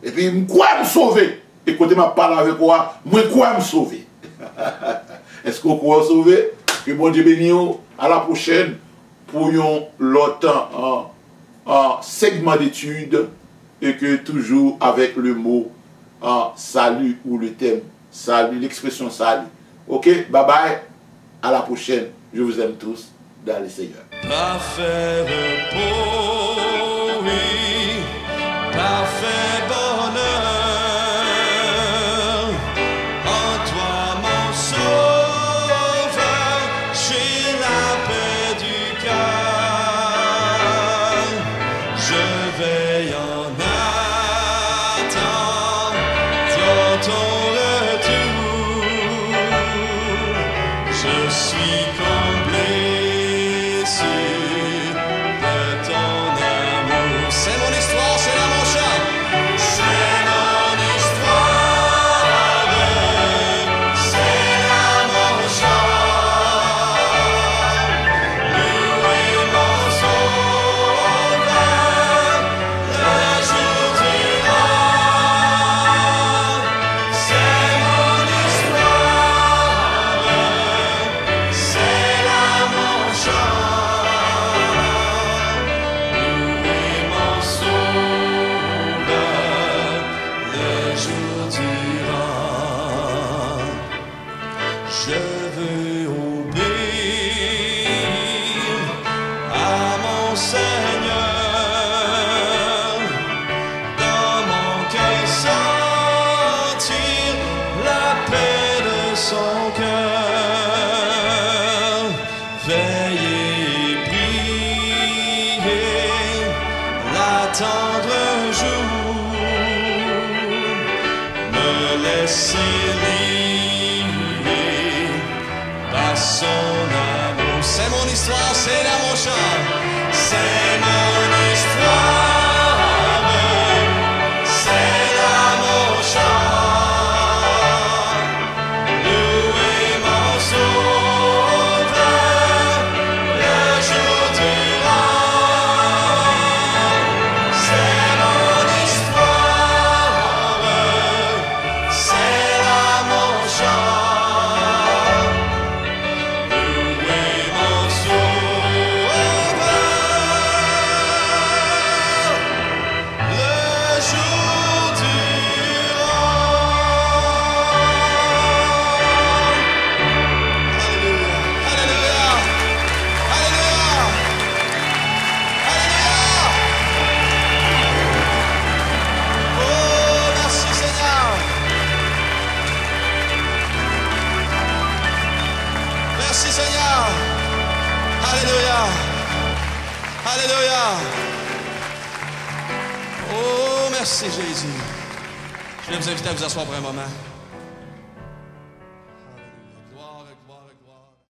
Et puis, je crois me sauver. Écoutez, je parle avec moi, je crois me sauver. Est-ce qu'on croit sauver? Que bon Dieu bénisse, à la prochaine, pour l'autre segment d'études, et que toujours avec le mot salut ou le thème salut, l'expression salut. Ok, bye bye, à la prochaine. Je vous aime tous dans le Seigneur.
Parfait repos, oui, parfait bonheur, en toi mon sauveur, j'ai la paix du cœur, je veille en attendant ton retour, je suis comblé mon Seigneur, dans mon cœur sentir la paix de son cœur. Veillez et priez, l'attendre un jour, me laisser lier par son amour. C'est mon histoire, c'est là mon chant. C'est mon histoire, c'est là mon chant. Louez mon sauveur le jour durant. C'est mon histoire, c'est là mon chant. Louez mon sauveur le jour durant. Alléluia, alléluia, alléluia, alléluia. Oh, merci Seigneur. Merci Seigneur. Alléluia. Alléluia. Oh, merci Jésus. Je vais vous inviter à vous asseoir pour un moment.